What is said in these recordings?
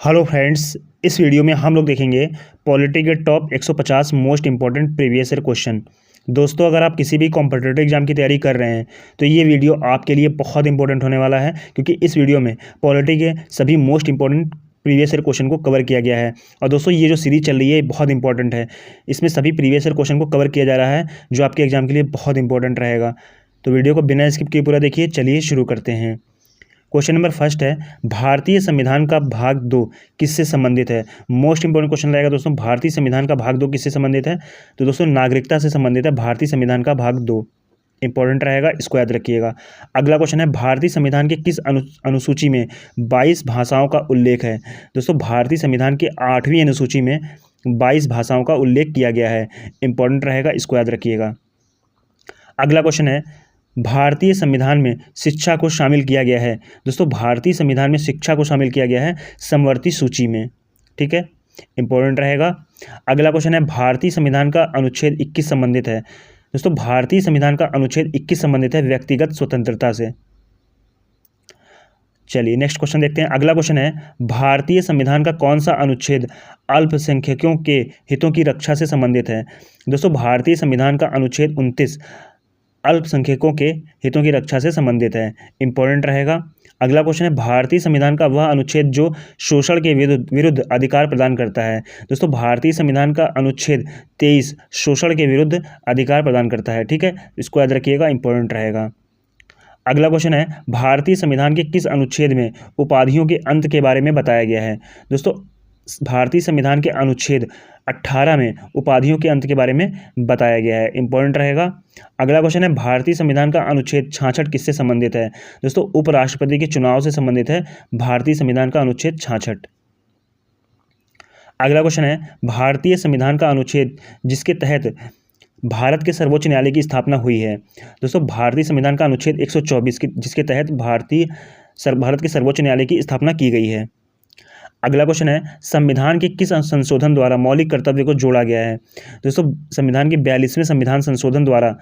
Hello friends, इस video में हम लोग देखेंगे पॉलिटी के top 150 most important previous year question. दोस्तों, अगर आप किसी भी कॉम्पिटिटिव एग्जाम की तैयारी कर रहे हैं तो ये वीडियो आपके लिए बहुत इंपॉर्टेंट होने वाला है, क्योंकि इस वीडियो में पॉलिटी के सभी most important previous year question को कवर किया गया है। और दोस्तों, ये जो सीरीज चल रही है ये बहुत इंपॉर्टेंट है। इसमें सभी प्रीवियस ईयर क्वेश्चन को कवर किया जा रहा है जो आपके एग्जाम के लिए बहुत इंपॉर्टेंट रहेगा। तो वीडियो को बिना स्किप किए पूरा देखिए। चलिए शुरू करते हैं। क्वेश्चन नंबर फर्स्ट है, भारतीय संविधान का भाग 2 किससे संबंधित है। मोस्ट इंपॉर्टेंट क्वेश्चन रहेगा दोस्तों। भारतीय संविधान का भाग 2 किससे संबंधित है? तो दोस्तों, नागरिकता से संबंधित है। भारतीय संविधान का भाग 2 इंपॉर्टेंट रहेगा, इसको याद रखिएगा। अगला क्वेश्चन है, भारतीय संविधान के किस अनुसूची में 22 भाषाओं का उल्लेख है। दोस्तों, भारतीय संविधान के 8वीं अनुसूची में 22 भाषाओं का उल्लेख किया गया है, इंपॉर्टेंट रहेगा, इसको याद रखिएगा। अगला क्वेश्चन है, भारतीय संविधान में शिक्षा को शामिल किया गया है। दोस्तों, भारतीय संविधान में शिक्षा को शामिल किया गया है समवर्ती सूची में, ठीक है, इंपॉर्टेंट रहेगा। अगला क्वेश्चन है, भारतीय संविधान का अनुच्छेद 21 संबंधित है। दोस्तों, भारतीय संविधान का अनुच्छेद 21 संबंधित है व्यक्तिगत स्वतंत्रता से। चलिए नेक्स्ट क्वेश्चन देखते हैं। अगला क्वेश्चन है, भारतीय संविधान का कौन सा अनुच्छेद अल्पसंख्यकों के हितों की रक्षा से संबंधित है। दोस्तों, भारतीय संविधान का अनुच्छेद 29 अल्पसंख्यकों के हितों की रक्षा से संबंधित है, इंपॉर्टेंट रहेगा। अगला क्वेश्चन है, भारतीय संविधान का वह अनुच्छेद जो शोषण के विरुद्ध अधिकार प्रदान करता है। दोस्तों, भारतीय संविधान का अनुच्छेद 23 शोषण के विरुद्ध अधिकार प्रदान करता है, ठीक है, इसको याद रखिएगा, इंपॉर्टेंट रहेगा। अगला क्वेश्चन है, भारतीय संविधान के किस अनुच्छेद में उपाधियों के अंत के बारे में बताया गया है। दोस्तों, भारतीय संविधान के अनुच्छेद 18 में उपाधियों के अंत के बारे में बताया गया है, इंपॉर्टेंट रहेगा। अगला क्वेश्चन है, भारतीय संविधान का अनुच्छेद 66 किससे संबंधित है। दोस्तों, उपराष्ट्रपति के चुनाव से संबंधित है भारतीय संविधान का अनुच्छेद 66। अगला क्वेश्चन है, भारतीय संविधान का अनुच्छेद जिसके तहत भारत के सर्वोच्च न्यायालय की स्थापना हुई है। दोस्तों, भारतीय संविधान का अनुच्छेद 124 जिसके तहत भारत के सर्वोच्च न्यायालय की स्थापना की गई है। अगला क्वेश्चन है, संविधान के किस संशोधन द्वारा मौलिक कर्तव्य को जोड़ा गया है। दोस्तों, संविधान के 42वें संविधान संशोधन द्वारा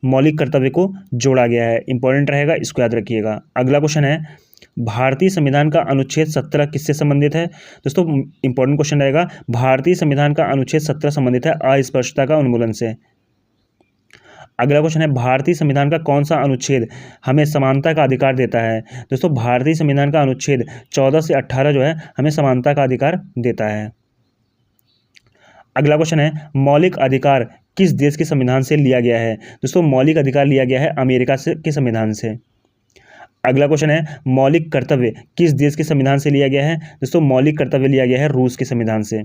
मौलिक कर्तव्य को जोड़ा गया है, इंपॉर्टेंट रहेगा, इसको याद रखिएगा। अगला क्वेश्चन है, भारतीय संविधान का अनुच्छेद 17 किससे संबंधित है। दोस्तों, इंपॉर्टेंट क्वेश्चन रहेगा, भारतीय संविधान का अनुच्छेद 17 संबंधित है अस्पृश्यता का उन्मूलन से। अगला क्वेश्चन है, भारतीय संविधान का कौन सा अनुच्छेद हमें समानता का अधिकार देता है। दोस्तों, भारतीय संविधान का अनुच्छेद 14 से 18 जो है हमें समानता का अधिकार देता है। अगला क्वेश्चन है, मौलिक अधिकार किस देश के संविधान से लिया गया है। दोस्तों, मौलिक अधिकार लिया गया है अमेरिका के संविधान से। अगला क्वेश्चन है, मौलिक कर्तव्य किस देश के संविधान से लिया गया है। दोस्तों, मौलिक कर्तव्य लिया गया है रूस के संविधान से।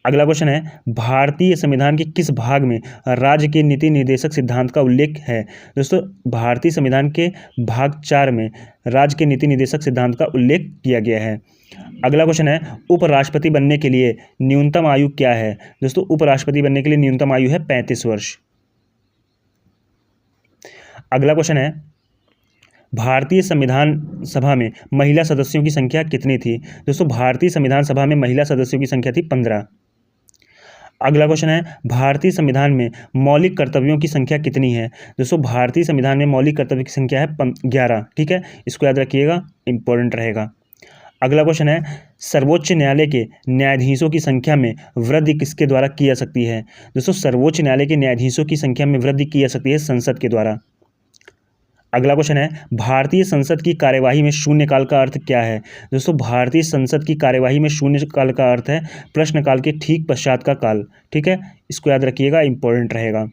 अगला क्वेश्चन है, भारतीय संविधान के किस भाग में राज्य के नीति निर्देशक सिद्धांत का उल्लेख है। दोस्तों, भारतीय संविधान के भाग 4 में राज्य के नीति निर्देशक सिद्धांत का उल्लेख किया गया है। अगला क्वेश्चन है, उपराष्ट्रपति बनने के लिए न्यूनतम आयु क्या है। दोस्तों, उपराष्ट्रपति बनने के लिए न्यूनतम आयु है 35 वर्ष। अगला क्वेश्चन है, भारतीय संविधान सभा में महिला सदस्यों की संख्या कितनी थी। दोस्तों, भारतीय संविधान सभा में महिला सदस्यों की संख्या थी 15। अगला क्वेश्चन है, भारतीय संविधान में मौलिक कर्तव्यों की संख्या कितनी है। दोस्तों, भारतीय संविधान में मौलिक कर्तव्य की संख्या है 11, ठीक है, इसको याद रखिएगा, इंपॉर्टेंट रहेगा। अगला क्वेश्चन है, सर्वोच्च न्यायालय के न्यायाधीशों की संख्या में वृद्धि किसके द्वारा की जा सकती है। दोस्तों, सर्वोच्च न्यायालय के न्यायाधीशों की संख्या में वृद्धि की जा सकती है संसद के द्वारा। अगला क्वेश्चन है, भारतीय संसद की कार्यवाही में शून्यकाल का अर्थ क्या है। दोस्तों, भारतीय संसद की कार्यवाही में शून्यकाल का अर्थ है प्रश्नकाल के ठीक पश्चात का काल, ठीक है, इसको याद रखिएगा, इंपॉर्टेंट रहेगा।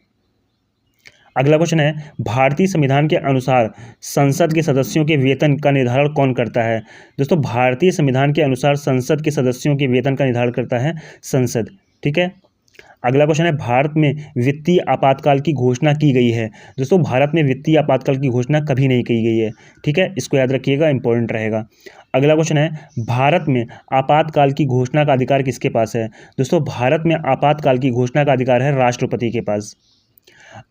अगला क्वेश्चन है, भारतीय संविधान के अनुसार संसद के सदस्यों के वेतन का निर्धारण कौन करता है। दोस्तों, भारतीय संविधान के अनुसार संसद के सदस्यों के वेतन का निर्धारण करता है संसद, ठीक है। अगला क्वेश्चन है, भारत में वित्तीय आपातकाल की घोषणा की गई है। दोस्तों, भारत में वित्तीय आपातकाल की घोषणा कभी नहीं की गई है, ठीक है, इसको याद रखिएगा, इंपॉर्टेंट रहेगा। अगला क्वेश्चन है, भारत में आपातकाल की घोषणा का अधिकार किसके पास है। दोस्तों, भारत में आपातकाल की घोषणा का अधिकार है राष्ट्रपति के पास।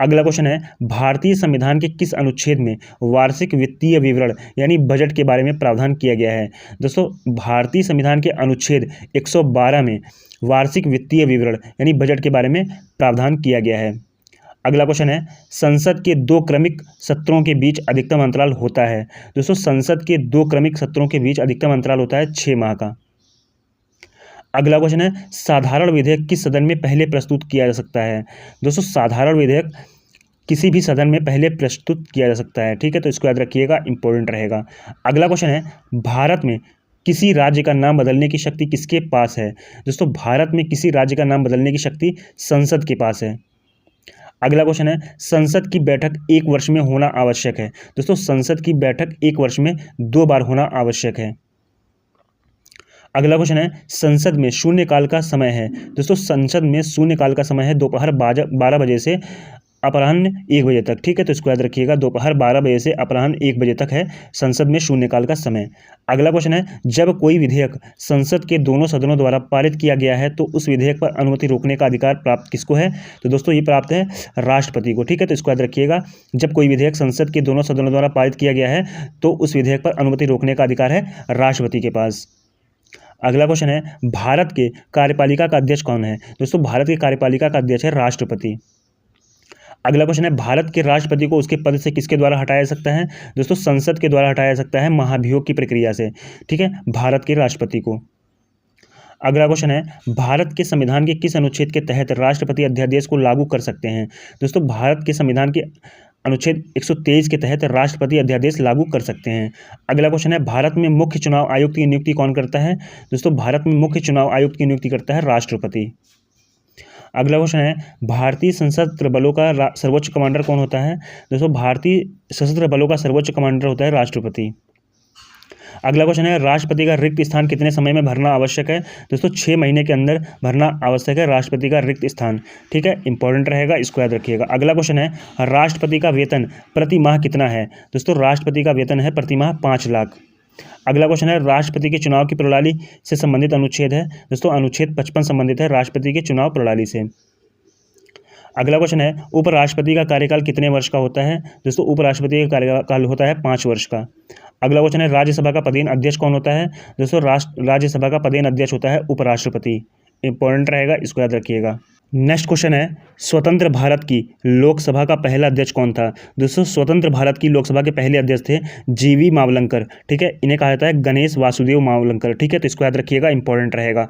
अगला क्वेश्चन है, भारतीय संविधान के किस अनुच्छेद में वार्षिक वित्तीय विवरण यानी बजट के बारे में प्रावधान किया गया है। दोस्तों, भारतीय संविधान के अनुच्छेद 112 में वार्षिक वित्तीय विवरण यानी बजट के बारे में प्रावधान किया गया है। अगला क्वेश्चन है, संसद के 2 क्रमिक सत्रों के बीच अधिकतम अंतराल होता है। दोस्तों संसद के 2 क्रमिक सत्रों के बीच अधिकतम अंतराल होता है 6 माह का। अगला क्वेश्चन है, साधारण विधेयक किस सदन में पहले प्रस्तुत किया जा सकता है। दोस्तों साधारण विधेयक किसी भी सदन में पहले प्रस्तुत किया जा सकता है, ठीक है, तो इसको याद रखिएगा, इंपॉर्टेंट रहेगा। अगला क्वेश्चन है, भारत में किसी राज्य का नाम बदलने की शक्ति किसके पास है। दोस्तों भारत में किसी राज्य का नाम बदलने की शक्ति संसद के पास है। अगला क्वेश्चन है, संसद की बैठक 1 वर्ष में होना आवश्यक है। दोस्तों संसद की बैठक 1 वर्ष में 2 बार होना आवश्यक है। अगला क्वेश्चन है, संसद में शून्यकाल का समय है। दोस्तों संसद में शून्यकाल का समय है दोपहर 12 बजे से अपराह्न 1 बजे तक, ठीक है, तो इसको याद रखिएगा, दोपहर 12 बजे से अपराह्न 1 बजे तक है संसद में शून्यकाल का समय। अगला क्वेश्चन है, जब कोई विधेयक संसद के दोनों सदनों द्वारा पारित किया गया है तो उस विधेयक पर अनुमति रोकने का अधिकार प्राप्त किसको है। तो दोस्तों ये प्राप्त है राष्ट्रपति को, ठीक है, तो इसको याद रखिएगा, जब कोई विधेयक संसद के दोनों सदनों द्वारा पारित किया गया है तो उस विधेयक पर अनुमति रोकने का अधिकार है राष्ट्रपति के पास। अगला क्वेश्चन है, भारत के कार्यपालिका का अध्यक्ष कौन है। दोस्तों भारत के कार्यपालिका का अध्यक्ष है राष्ट्रपति। अगला क्वेश्चन है, भारत के राष्ट्रपति को उसके पद से किसके द्वारा हटाया जा सकता है। दोस्तों संसद के द्वारा हटाया जा सकता है महाभियोग की प्रक्रिया से, ठीक है, भारत के राष्ट्रपति को। अगला क्वेश्चन है, भारत के संविधान के किस अनुच्छेद के तहत राष्ट्रपति अध्यादेश को लागू कर सकते हैं। दोस्तों भारत के संविधान के अनुच्छेद 123 के तहत राष्ट्रपति अध्यादेश लागू कर सकते हैं। अगला क्वेश्चन है, भारत में मुख्य चुनाव आयुक्त की नियुक्ति कौन करता है। दोस्तों भारत में मुख्य चुनाव आयुक्त की नियुक्ति करता है राष्ट्रपति। अगला क्वेश्चन है, भारतीय सशस्त्र बलों का सर्वोच्च कमांडर कौन होता है। दोस्तों भारतीय सशस्त्र बलों का सर्वोच्च कमांडर होता है राष्ट्रपति। अगला क्वेश्चन है, राष्ट्रपति का रिक्त स्थान कितने समय में भरना आवश्यक है। दोस्तों 6 महीने के अंदर भरना आवश्यक है राष्ट्रपति का रिक्त स्थान, ठीक है, इंपॉर्टेंट रहेगा, इसको याद रखिएगा। अगला क्वेश्चन है, राष्ट्रपति का वेतन प्रति माह कितना है। दोस्तों राष्ट्रपति का वेतन है प्रति माह 5 लाख। अगला क्वेश्चन है, राष्ट्रपति के चुनाव की प्रणाली से संबंधित अनुच्छेद है। दोस्तों अनुच्छेद 55 संबंधित है राष्ट्रपति के चुनाव प्रणाली से। अगला क्वेश्चन है, उपराष्ट्रपति का कार्यकाल कितने वर्ष का होता है। दोस्तों उपराष्ट्रपति का कार्यकाल होता है 5 वर्ष का। अगला क्वेश्चन है, राज्यसभा का पदेन अध्यक्ष कौन होता है। दोस्तों राज्यसभा का पदेन अध्यक्ष होता है उपराष्ट्रपति, इंपॉर्टेंट रहेगा, इसको याद रखिएगा। नेक्स्ट क्वेश्चन है, स्वतंत्र भारत की लोकसभा का पहला अध्यक्ष कौन था। दोस्तों स्वतंत्र भारत की लोकसभा के पहले अध्यक्ष थे जीवी मावलंकर, ठीक है, इन्हें कहा जाता है गणेश वासुदेव मावलंकर, ठीक है, तो इसको याद रखिएगा, इंपॉर्टेंट रहेगा।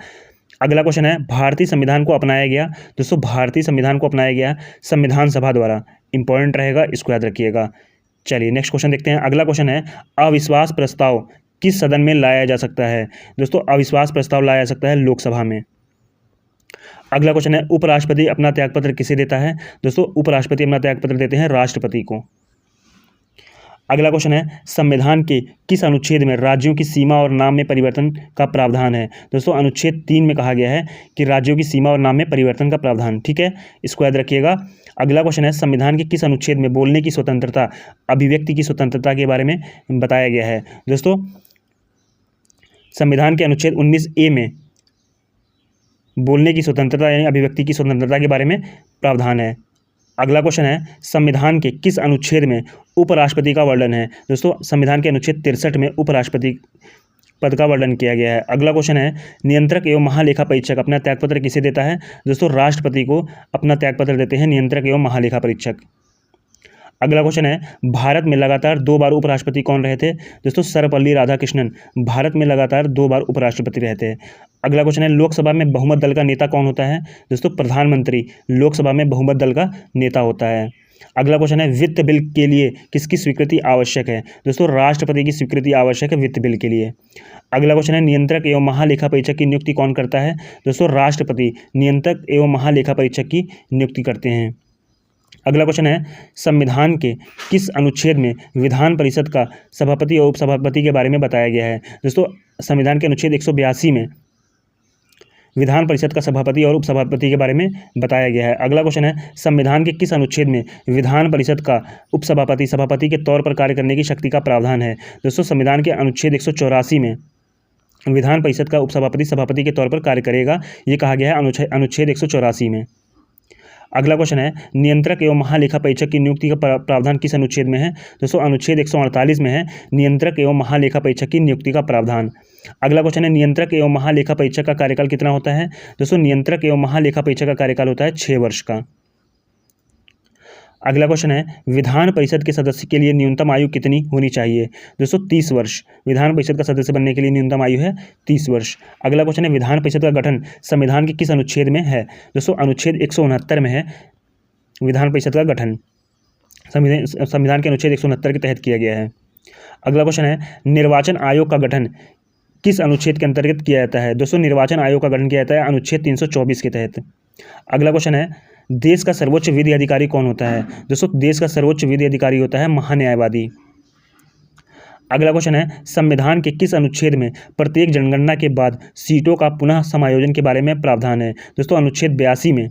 अगला क्वेश्चन है, भारतीय संविधान को अपनाया गया। दोस्तों भारतीय संविधान को अपनाया गया संविधान सभा द्वारा, इंपॉर्टेंट रहेगा, इसको याद रखिएगा। चलिए नेक्स्ट क्वेश्चन देखते हैं। अगला क्वेश्चन है, अविश्वास प्रस्ताव किस सदन में लाया जा सकता है। दोस्तों अविश्वास प्रस्ताव लाया जा सकता है लोकसभा में। अगला क्वेश्चन है, उपराष्ट्रपति अपना त्यागपत्र किसे देता है। दोस्तों उपराष्ट्रपति अपना त्यागपत्र देते हैं राष्ट्रपति को। अगला क्वेश्चन है, संविधान के किस अनुच्छेद में राज्यों की सीमा और नाम में परिवर्तन का प्रावधान है। दोस्तों अनुच्छेद 3 में कहा गया है कि राज्यों की सीमा और नाम में परिवर्तन का प्रावधान, ठीक है, इसको याद रखिएगा। अगला क्वेश्चन है, संविधान के किस अनुच्छेद में बोलने की स्वतंत्रता, अभिव्यक्ति की स्वतंत्रता के बारे में बताया गया है। दोस्तों संविधान के अनुच्छेद 19A में बोलने की स्वतंत्रता यानी अभिव्यक्ति की स्वतंत्रता के बारे में प्रावधान है। अगला क्वेश्चन है, संविधान के किस अनुच्छेद में उपराष्ट्रपति का वर्णन है। दोस्तों संविधान के अनुच्छेद 63 में उपराष्ट्रपति पद का वर्णन किया गया है। अगला क्वेश्चन है, नियंत्रक एवं महालेखा परीक्षक अपना त्यागपत्र किसे देता है। दोस्तों राष्ट्रपति को अपना त्यागपत्र देते हैं नियंत्रक एवं महालेखा परीक्षक। अगला क्वेश्चन है, भारत में लगातार 2 बार उपराष्ट्रपति कौन रहे थे। दोस्तों सर्वपल्ली राधाकृष्णन भारत में लगातार 2 बार उपराष्ट्रपति रहे थे। अगला क्वेश्चन है, लोकसभा में बहुमत दल का नेता कौन होता है। दोस्तों प्रधानमंत्री लोकसभा में बहुमत दल का नेता होता है। अगला क्वेश्चन है, वित्त बिल के लिए किसकी स्वीकृति आवश्यक है। दोस्तों राष्ट्रपति की स्वीकृति आवश्यक है वित्त बिल के लिए। अगला क्वेश्चन है, नियंत्रक एवं महालेखा परीक्षक की नियुक्ति कौन करता है। दोस्तों राष्ट्रपति नियंत्रक एवं महालेखा परीक्षक की नियुक्ति करते हैं। अगला क्वेश्चन है, संविधान के किस अनुच्छेद में विधान परिषद का सभापति और उपसभापति के बारे में बताया गया है। दोस्तों संविधान के अनुच्छेद 182 में विधान परिषद का सभापति और उपसभापति के बारे में बताया गया है। अगला क्वेश्चन है, संविधान के किस अनुच्छेद में विधान परिषद का उपसभापति सभापति के तौर पर कार्य करने की शक्ति का प्रावधान है। दोस्तों संविधान के अनुच्छेद 184 में विधान परिषद का उपसभापति सभापति के तौर पर कार्य करेगा, ये कहा गया है अनुच्छेद 184 में। अगला क्वेश्चन है, नियंत्रक एवं महालेखा परीक्षक की नियुक्ति का प्रावधान किस अनुच्छेद में है। दोस्तों अनुच्छेद 148 में है नियंत्रक एवं महालेखा परीक्षक की नियुक्ति का प्रावधान। अगला क्वेश्चन है, नियंत्रक एवं महालेखा परीक्षक का कार्यकाल कितना होता है। दोस्तों नियंत्रक एवं महालेखा परीक्षक का कार्यकाल होता है 6 वर्ष का। अगला क्वेश्चन है विधान परिषद के सदस्य के लिए न्यूनतम आयु कितनी होनी चाहिए? दोस्तों 30 वर्ष। विधान परिषद का सदस्य बनने के लिए न्यूनतम आयु है 30 वर्ष। अगला क्वेश्चन है विधान परिषद का गठन संविधान के किस अनुच्छेद में है? दोस्तों अनुच्छेद 169 में है विधान परिषद का गठन, संविधान के अनुच्छेद 169 के तहत किया गया है। अगला क्वेश्चन है निर्वाचन आयोग का गठन किस अनुच्छेद के अंतर्गत किया जाता है? दोस्तों निर्वाचन आयोग का गठन किया जाता है अनुच्छेद 324 के तहत। अगला क्वेश्चन है देश का सर्वोच्च विधि अधिकारी कौन होता है? दोस्तों देश का सर्वोच्च विधि अधिकारी होता है महान्यायवादी। अगला क्वेश्चन है संविधान के किस अनुच्छेद में प्रत्येक जनगणना के बाद सीटों का पुनः समायोजन के बारे में प्रावधान है? दोस्तों अनुच्छेद 82 में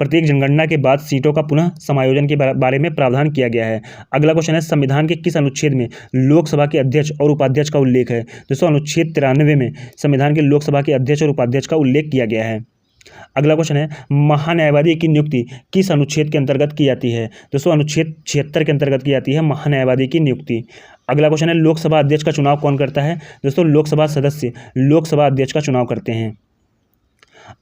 प्रत्येक जनगणना के बाद सीटों का पुनः समायोजन के बारे में प्रावधान किया गया है। अगला क्वेश्चन है संविधान के किस अनुच्छेद में लोकसभा के अध्यक्ष और उपाध्यक्ष का उल्लेख है? दोस्तों अनुच्छेद 93 में संविधान के लोकसभा के अध्यक्ष और उपाध्यक्ष का उल्लेख किया गया है। अगला क्वेश्चन है महान्यायवादी की नियुक्ति किस अनुच्छेद के अंतर्गत की जाती है? दोस्तों अनुच्छेद 76 के अंतर्गत की जाती है महान्यायवादी की नियुक्ति। अगला क्वेश्चन है लोकसभा अध्यक्ष का चुनाव कौन करता है? दोस्तों लोकसभा सदस्य लोकसभा अध्यक्ष का चुनाव करते हैं।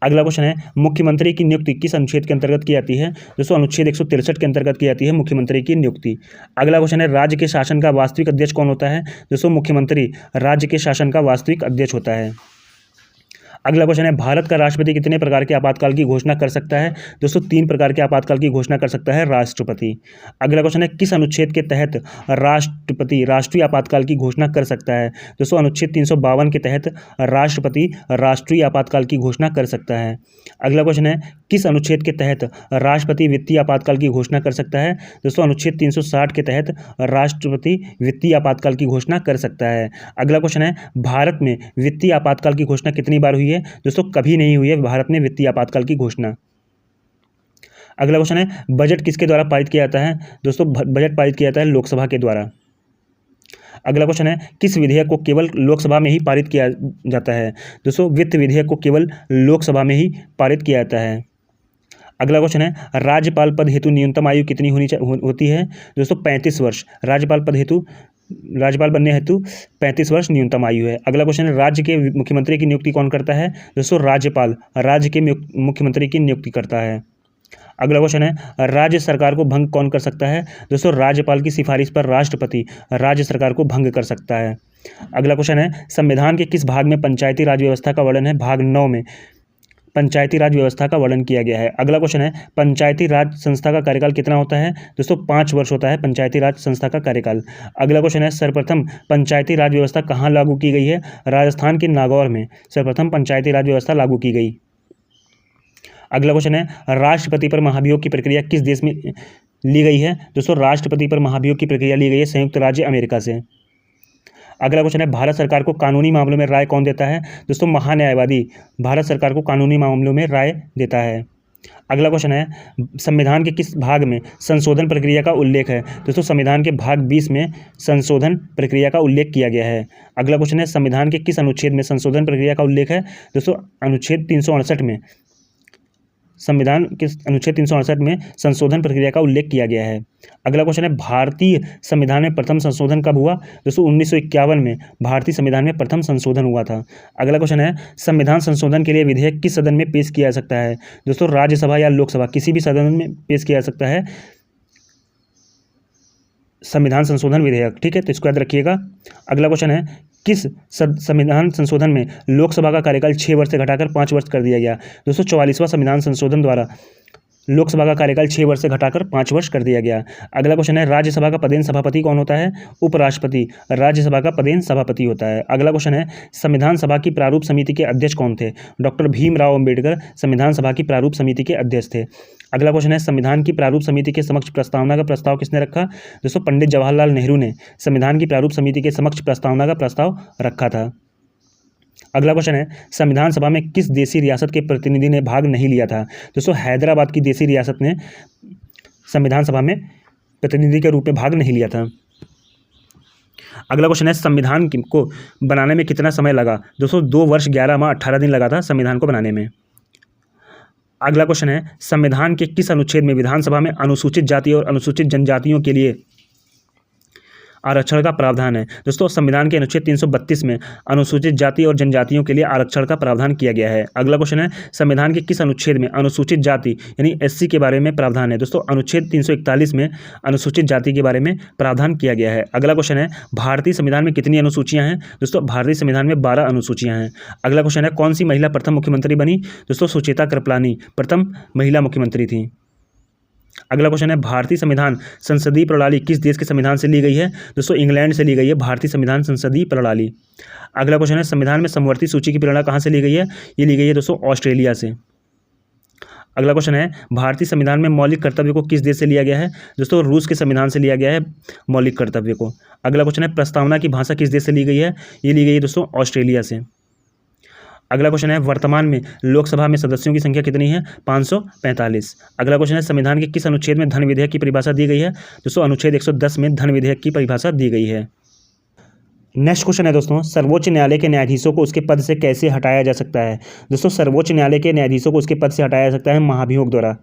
अगला क्वेश्चन है मुख्यमंत्री की नियुक्ति किस अनुच्छेद के अंतर्गत की जाती है? दोस्तों अनुच्छेद 163 के अंतर्गत की जाती है मुख्यमंत्री की नियुक्ति। अगला क्वेश्चन है राज्य के शासन का वास्तविक अध्यक्ष कौन होता है? दोस्तों मुख्यमंत्री राज्य के शासन का वास्तविक अध्यक्ष होता है। अगला क्वेश्चन है भारत का राष्ट्रपति कितने प्रकार के आपातकाल की घोषणा कर सकता है? दोस्तों 3 प्रकार के आपातकाल की घोषणा कर सकता है राष्ट्रपति। अगला क्वेश्चन है किस अनुच्छेद के तहत राष्ट्रपति राष्ट्रीय आपातकाल की घोषणा कर सकता है? दोस्तों अनुच्छेद 352 के तहत राष्ट्रपति राष्ट्रीय आपातकाल की घोषणा कर सकता है। अगला क्वेश्चन है किस अनुच्छेद के तहत राष्ट्रपति वित्तीय आपातकाल की घोषणा कर सकता है? दोस्तों अनुच्छेद 360 के तहत राष्ट्रपति वित्तीय आपातकाल की घोषणा कर सकता है। अगला क्वेश्चन है भारत में वित्तीय आपातकाल की घोषणा कितनी बार हुई है? दोस्तों कभी नहीं हुई है भारत में वित्तीय आपातकाल की घोषणा। अगला क्वेश्चन है बजट किसके द्वारा पारित किया जाता है? दोस्तों बजट पारित किया जाता है लोकसभा के द्वारा। अगला क्वेश्चन है किस विधेयक को केवल लोकसभा में ही पारित किया जाता है? दोस्तों वित्त विधेयक को केवल लोकसभा में ही पारित किया जाता है। अगला क्वेश्चन है राज्यपाल पद हेतु न्यूनतम आयु कितनी होती है? दोस्तों 35 वर्ष। राज्यपाल बनने हेतु 35 वर्ष न्यूनतम आयु है। अगला क्वेश्चन है राज्य के मुख्यमंत्री की नियुक्ति कौन करता है? दोस्तों राज्यपाल राज्य के मुख्यमंत्री की नियुक्ति करता है। अगला क्वेश्चन है राज्य सरकार को भंग कौन कर सकता है? दोस्तों राज्यपाल की सिफारिश पर राष्ट्रपति राज्य सरकार को भंग कर सकता है। अगला क्वेश्चन है संविधान के किस भाग में पंचायती राज व्यवस्था का वर्णन है? भाग 9 में पंचायती राज व्यवस्था का वर्णन किया गया है। अगला क्वेश्चन है पंचायती राज संस्था का कार्यकाल कितना होता है? दोस्तों 5 वर्ष होता है पंचायती राज संस्था का कार्यकाल। अगला क्वेश्चन है सर्वप्रथम पंचायती राज व्यवस्था कहाँ लागू की गई है? राजस्थान के नागौर में सर्वप्रथम पंचायती राज व्यवस्था लागू की गई। अगला क्वेश्चन है राष्ट्रपति पर महाभियोग की प्रक्रिया किस देश में ली गई है? दोस्तों राष्ट्रपति पर महाभियोग की प्रक्रिया ली गई है संयुक्त राज्य अमेरिका से। अगला क्वेश्चन है भारत सरकार को कानूनी मामलों में राय कौन देता है? दोस्तों महान्यायवादी भारत सरकार को कानूनी मामलों में राय देता है। अगला क्वेश्चन है संविधान के किस भाग में संशोधन प्रक्रिया का उल्लेख है? दोस्तों संविधान के भाग 20 में संशोधन प्रक्रिया का उल्लेख किया गया है। अगला क्वेश्चन है संविधान के किस अनुच्छेद में संशोधन प्रक्रिया का उल्लेख है? दोस्तों अनुच्छेद 368 में संविधान के अनुच्छेद 368 में संशोधन प्रक्रिया का उल्लेख किया गया है। अगला क्वेश्चन है भारतीय संविधान में प्रथम संशोधन कब हुआ? दोस्तों 1951 में भारतीय संविधान में प्रथम संशोधन हुआ था। अगला क्वेश्चन है संविधान संशोधन के लिए विधेयक किस सदन में पेश किया जा सकता है? दोस्तों राज्यसभा या लोकसभा किसी भी सदन में पेश किया जा सकता है संविधान संशोधन विधेयक। ठीक है, तो इसको याद रखिएगा। अगला क्वेश्चन है किस संविधान संशोधन में लोकसभा का कार्यकाल 6 वर्ष से घटाकर 5 वर्ष कर दिया गया? दोस्तों 44वां संविधान संशोधन द्वारा लोकसभा का कार्यकाल 6 वर्ष से घटाकर 5 वर्ष कर दिया गया। अगला क्वेश्चन है राज्यसभा का पदेन सभापति कौन होता है? उपराष्ट्रपति राज्यसभा का पदेन सभापति होता है। अगला क्वेश्चन है संविधान सभा की प्रारूप समिति के अध्यक्ष कौन थे? डॉक्टर भीमराव अंबेडकर संविधान सभा की प्रारूप समिति के अध्यक्ष थे। अगला क्वेश्चन है संविधान की प्रारूप समिति के समक्ष प्रस्तावना का प्रस्ताव किसने रखा? दोस्तों पंडित जवाहरलाल नेहरू ने संविधान की प्रारूप समिति के समक्ष प्रस्तावना का प्रस्ताव रखा था। अगला क्वेश्चन है संविधान सभा में किस देशी रियासत के प्रतिनिधि ने भाग नहीं लिया था? दोस्तों हैदराबाद की देशी रियासत ने संविधान सभा में प्रतिनिधि के रूप में भाग नहीं लिया था। अगला क्वेश्चन है संविधान को बनाने में कितना समय लगा? दोस्तों 2 वर्ष 11 माह 18 दिन लगा था संविधान को बनाने में। अगला क्वेश्चन है संविधान के किस अनुच्छेद में विधानसभा में अनुसूचित जाति और अनुसूचित जनजातियों के लिए आरक्षण का प्रावधान है। दोस्तों संविधान के अनुच्छेद 332 में अनुसूचित जाति और जनजातियों के लिए आरक्षण का प्रावधान किया गया है। अगला क्वेश्चन है, संविधान के किस अनुच्छेद में अनुसूचित जाति यानी एससी के बारे में प्रावधान है? दोस्तों अनुच्छेद 341 में अनुसूचित जाति के बारे में प्रावधान किया गया है। अगला क्वेश्चन है, भारतीय संविधान में कितनी अनुसूचियां हैं? दोस्तों भारतीय संविधान में 12 अनुसूचियां हैं। अगला क्वेश्चन है, कौन सी महिला प्रथम मुख्यमंत्री बनी? दोस्तों सुचेता कृपलानी प्रथम महिला मुख्यमंत्री थी। अगला क्वेश्चन है, भारतीय संविधान संसदीय प्रणाली किस देश के संविधान से ली गई है? दोस्तों इंग्लैंड से ली गई है भारतीय संविधान संसदीय प्रणाली। अगला क्वेश्चन है, संविधान में समवर्ती सूची की प्रेरणा कहाँ से ली गई है? ये ली गई है दोस्तों ऑस्ट्रेलिया से। अगला क्वेश्चन है, भारतीय संविधान में मौलिक कर्तव्य को किस देश से लिया गया है? दोस्तों रूस के संविधान से लिया गया है मौलिक कर्तव्य को। अगला क्वेश्चन है, प्रस्तावना की भाषा किस देश से ली गई है? ये ली गई है दोस्तों ऑस्ट्रेलिया से। अगला क्वेश्चन है, वर्तमान में लोकसभा में सदस्यों की संख्या कितनी है? 545। अगला क्वेश्चन है, संविधान के किस अनुच्छेद में धन विधेयक की परिभाषा दी गई है? दोस्तों अनुच्छेद 110 में धन विधेयक की परिभाषा दी गई है। नेक्स्ट क्वेश्चन है दोस्तों, सर्वोच्च न्यायालय के न्यायाधीशों को उसके पद से कैसे हटाया जा सकता है? दोस्तों सर्वोच्च न्यायालय के न्यायाधीशों को उसके पद से हटाया जा सकता है महाभियोग द्वारा।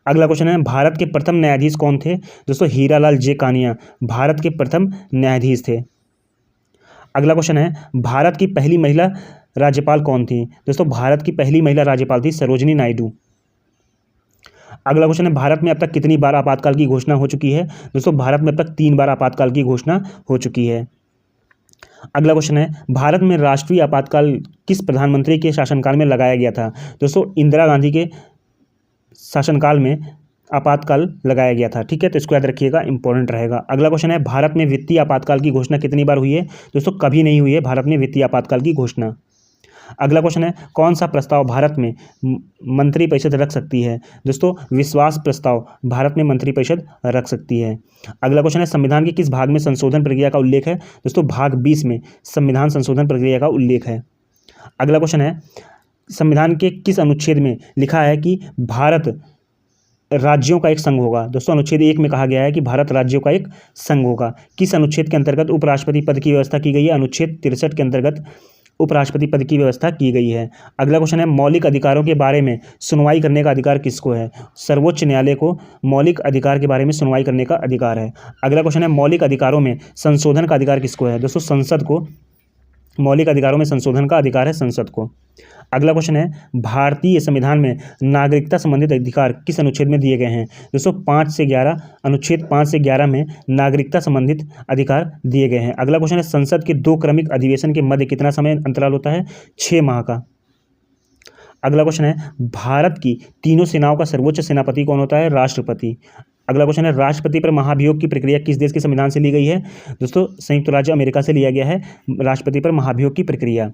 अगला क्वेश्चन है, भारत के प्रथम न्यायाधीश कौन थे? दोस्तों हीरालाल जे कानिया भारत के प्रथम न्यायाधीश थे। अगला क्वेश्चन है, भारत की पहली महिला राज्यपाल कौन थी? दोस्तों भारत की पहली महिला राज्यपाल थी सरोजिनी नायडू। अगला क्वेश्चन है, भारत में अब तक कितनी बार आपातकाल की घोषणा हो चुकी है? दोस्तों भारत में अब तक 3 बार आपातकाल की घोषणा हो चुकी है। अगला क्वेश्चन है, भारत में राष्ट्रीय आपातकाल किस प्रधानमंत्री के शासनकाल में लगाया गया था? दोस्तों इंदिरा गांधी के शासनकाल में आपातकाल लगाया गया था। ठीक है, तो इसको याद रखिएगा, इंपॉर्टेंट रहेगा। अगला क्वेश्चन है, भारत में वित्तीय आपातकाल की घोषणा कितनी बार हुई है? दोस्तों कभी नहीं हुई है भारत में वित्तीय आपातकाल की घोषणा। अगला क्वेश्चन है, कौन सा प्रस्ताव भारत में मंत्रिपरिषद रख सकती है? दोस्तों विश्वास प्रस्ताव भारत में मंत्रिपरिषद रख सकती है। अगला क्वेश्चन है, संविधान के किस भाग में संशोधन प्रक्रिया का उल्लेख है? दोस्तों भाग 20 में संविधान संशोधन प्रक्रिया का उल्लेख है। अगला क्वेश्चन है, संविधान के किस अनुच्छेद में लिखा है कि भारत राज्यों का एक संघ होगा? दोस्तों अनुच्छेद 1 में कहा गया है कि भारत राज्यों का एक संघ होगा। किस अनुच्छेद के अंतर्गत उपराष्ट्रपति पद की व्यवस्था की गई है? अनुच्छेद 63 के अंतर्गत उपराष्ट्रपति पद की व्यवस्था की गई है। अगला क्वेश्चन है, मौलिक अधिकारों के बारे में सुनवाई करने का अधिकार किसको है? सर्वोच्च न्यायालय को मौलिक अधिकार के बारे में सुनवाई करने का अधिकार है। अगला क्वेश्चन है, मौलिक अधिकारों में संशोधन का अधिकार किसको है? दोस्तों संसद को मौलिक अधिकारों में संशोधन का अधिकार है संसद को। अगला क्वेश्चन है, भारतीय संविधान में नागरिकता संबंधित अधिकार किस अनुच्छेद में दिए गए हैं? दोस्तों 5 से 11 अनुच्छेद 5 से 11 में नागरिकता संबंधित अधिकार दिए गए हैं। अगला क्वेश्चन है, संसद के 2 क्रमिक अधिवेशन के मध्य कितना समय अंतराल होता है? 6 माह का। अगला क्वेश्चन है, भारत की तीनों सेनाओं का सर्वोच्च सेनापति कौन होता है? राष्ट्रपति। अगला क्वेश्चन है, राष्ट्रपति पर महाभियोग की प्रक्रिया किस देश के संविधान से ली गई है? दोस्तों संयुक्त राज्य अमेरिका से लिया गया है राष्ट्रपति पर महाभियोग की प्रक्रिया।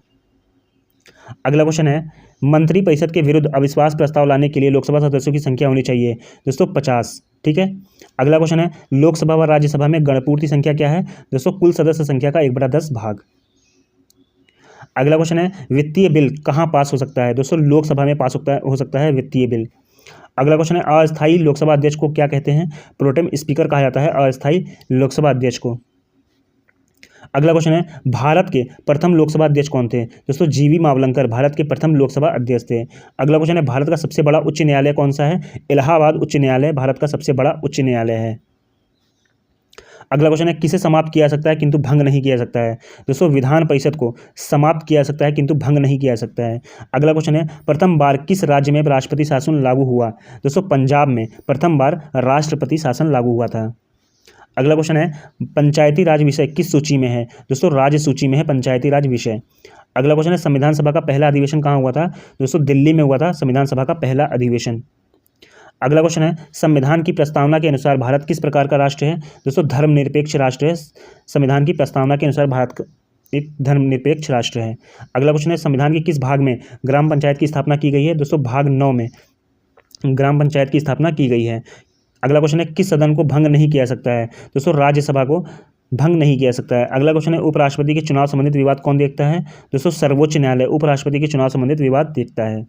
अगला क्वेश्चन है, मंत्रिपरिषद के विरुद्ध अविश्वास प्रस्ताव लाने के लिए लोकसभा सदस्यों की संख्या होनी चाहिए? दोस्तों 50। ठीक है। अगला क्वेश्चन है, लोकसभा व राज्यसभा में गणपूर्ति संख्या क्या है? दोस्तों कुल सदस्य संख्या का 1/10 भाग। अगला क्वेश्चन है, वित्तीय बिल कहाँ पास हो सकता है? दोस्तों लोकसभा में पास हो सकता है वित्तीय बिल। अगला क्वेश्चन है, अस्थायी लोकसभा अध्यक्ष को क्या कहते हैं? प्रोटेम स्पीकर कहा जाता है अस्थायी लोकसभा अध्यक्ष को। अगला क्वेश्चन है, भारत के प्रथम लोकसभा अध्यक्ष कौन थे? दोस्तों जीवी मावलंकर भारत के प्रथम लोकसभा अध्यक्ष थे। अगला क्वेश्चन है, भारत का सबसे बड़ा उच्च न्यायालय कौन सा है? इलाहाबाद उच्च न्यायालय भारत का सबसे बड़ा उच्च न्यायालय है। अगला क्वेश्चन है, किसे समाप्त किया जा सकता है किंतु भंग नहीं किया जा सकता है? दोस्तों विधान परिषद को समाप्त किया जा सकता है किंतु भंग नहीं किया जा सकता है। अगला क्वेश्चन है, प्रथम बार किस राज्य में राष्ट्रपति शासन लागू हुआ? दोस्तों पंजाब में प्रथम बार राष्ट्रपति शासन लागू हुआ था। अगला क्वेश्चन है, पंचायती राज विषय किस सूची में है? दोस्तों राज्य सूची में है पंचायती राज विषय। अगला क्वेश्चन है, संविधान सभा का पहला अधिवेशन कहाँ हुआ था? दोस्तों दिल्ली में हुआ था संविधान सभा का पहला अधिवेशन। अगला क्वेश्चन है, संविधान की प्रस्तावना के अनुसार भारत किस प्रकार का राष्ट्र है? दोस्तों धर्मनिरपेक्ष राष्ट्र है। संविधान की प्रस्तावना के अनुसार भारत एक धर्मनिरपेक्ष राष्ट्र है। अगला क्वेश्चन है, संविधान के किस भाग में ग्राम पंचायत की स्थापना की गई है? दोस्तों भाग 9 में ग्राम पंचायत की स्थापना की गई है। अगला क्वेश्चन है, किस सदन को भंग नहीं किया सकता है? दोस्तों राज्यसभा को भंग नहीं किया सकता है। अगला क्वेश्चन है, उपराष्ट्रपति के चुनाव संबंधित विवाद कौन देखता है? दोस्तों सर्वोच्च न्यायालय उपराष्ट्रपति के चुनाव संबंधित विवाद देखता है।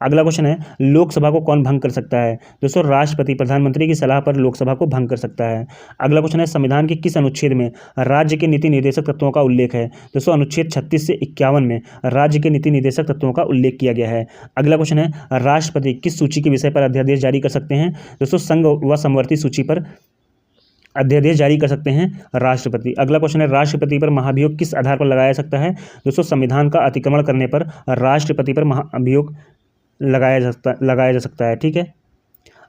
अगला क्वेश्चन है, लोकसभा को कौन भंग कर सकता है? दोस्तों राष्ट्रपति प्रधानमंत्री की सलाह पर लोकसभा को भंग कर सकता है। अगला क्वेश्चन है, संविधान के किस अनुच्छेद में राज्य के नीति निर्देशक तत्वों का उल्लेख है? दोस्तों अनुच्छेद 36 से 51 में राज्य के नीति निर्देशक तत्वों का उल्लेख किया गया है। अगला क्वेश्चन है, राष्ट्रपति किस सूची के विषय पर अध्यादेश जारी कर सकते हैं? दोस्तों संघ व समवर्ती सूची पर अध्यादेश जारी कर सकते हैं राष्ट्रपति। अगला क्वेश्चन है, राष्ट्रपति पर महाभियोग किस आधार पर लगाया जा सकता है? दोस्तों संविधान का अतिक्रमण करने पर राष्ट्रपति पर महाभियोग लगाया जा सकता है। ठीक है।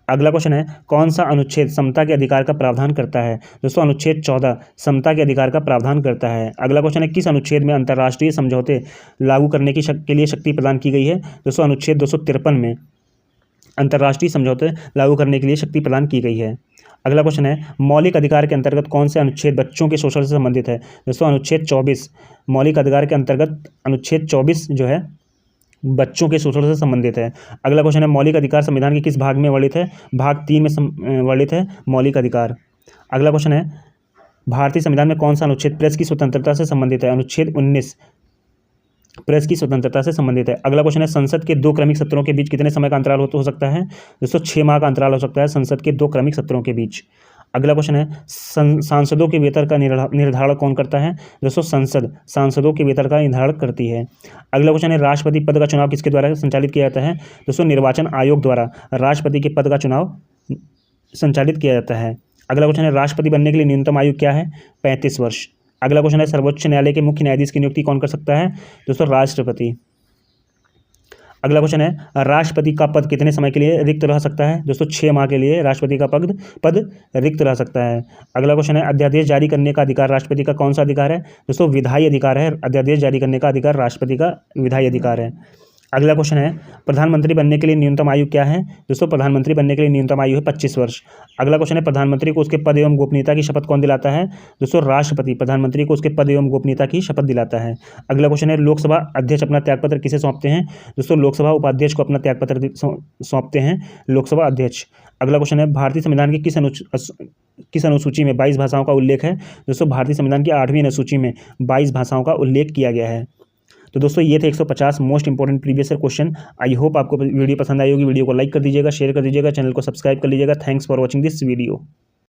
अगला क्वेश्चन है, कौन सा अनुच्छेद समता के अधिकार का प्रावधान करता है? दोस्तों अनुच्छेद 14 समता के अधिकार का प्रावधान करता है। अगला क्वेश्चन है, किस अनुच्छेद में अंतर्राष्ट्रीय समझौते लागू करने के लिए शक्ति प्रदान की गई है? दोस्तों अनुच्छेद 253 में अंतर्राष्ट्रीय समझौते लागू करने के लिए शक्ति प्रदान की गई है। अगला क्वेश्चन है, मौलिक अधिकार के अंतर्गत कौन से अनुच्छेद बच्चों के शोषण से संबंधित है? दोस्तों अनुच्छेद 24 मौलिक अधिकार के अंतर्गत अनुच्छेद 24 जो है बच्चों के शोषण से संबंधित है। अगला क्वेश्चन है, मौलिक अधिकार संविधान के किस भाग में वर्णित है? भाग 3 में वर्णित है मौलिक अधिकार। अगला क्वेश्चन है, भारतीय संविधान में कौन सा अनुच्छेद प्रेस की स्वतंत्रता से संबंधित है? अनुच्छेद 19 प्रेस की स्वतंत्रता से संबंधित है। अगला क्वेश्चन है, संसद के 2 क्रमिक सत्रों के बीच कितने समय का अंतराल हो सकता है? दोस्तों 6 माह का अंतराल हो सकता है संसद के 2 क्रमिक सत्रों के बीच। अगला क्वेश्चन है, सांसदों के वेतन का निर्धारण कौन करता है? दोस्तों संसद सांसदों के वेतन का निर्धारण करती है। अगला क्वेश्चन है, राष्ट्रपति पद का चुनाव किसके द्वारा संचालित किया जाता है? दोस्तों निर्वाचन आयोग द्वारा राष्ट्रपति के पद का चुनाव संचालित किया जाता है। अगला क्वेश्चन है, राष्ट्रपति बनने के लिए न्यूनतम आयु क्या है? 35 वर्ष। अगला क्वेश्चन है, सर्वोच्च न्यायालय के मुख्य न्यायाधीश की नियुक्ति कौन कर सकता है? दोस्तों राष्ट्रपति। अगला क्वेश्चन है, राष्ट्रपति का पद कितने समय के लिए रिक्त रह सकता है? दोस्तों 6 माह के लिए राष्ट्रपति का पद रिक्त रह सकता है। अगला क्वेश्चन है, अध्यादेश जारी करने का अधिकार राष्ट्रपति का कौन सा अधिकार है? दोस्तों विधायी अधिकार है। अध्यादेश जारी करने का अधिकार राष्ट्रपति का विधायी अधिकार है। अगला क्वेश्चन है, प्रधानमंत्री बनने के लिए न्यूनतम आयु क्या है? दोस्तों प्रधानमंत्री बनने के लिए न्यूनतम आयु है 25 वर्ष। अगला क्वेश्चन है, प्रधानमंत्री को उसके पद एवं गोपनीयता की शपथ कौन दिलाता है? दोस्तों राष्ट्रपति प्रधानमंत्री को उसके पद एवं गोपनीयता की शपथ दिलाता है। अगला क्वेश्चन है, लोकसभा अध्यक्ष अपना त्यागपत्र किसे सौंपते हैं? दोस्तों लोकसभा उपाध्यक्ष को अपना त्यागपत्र सौंपते हैं लोकसभा अध्यक्ष। अगला क्वेश्चन है, भारतीय संविधान की किस अनुसूची में 22 भाषाओं का उल्लेख है? दोस्तों भारतीय संविधान की 8वीं अनुसूची में 22 भाषाओं का उल्लेख किया गया है। तो दोस्तों ये थे 150 most important previous year question. I hope आपको वीडियो पसंद आई होगी। वीडियो को लाइक कर दीजिएगा, शेयर कर दीजिएगा, चैनल को सब्सक्राइब कर लीजिएगा। Thanks for watching this video.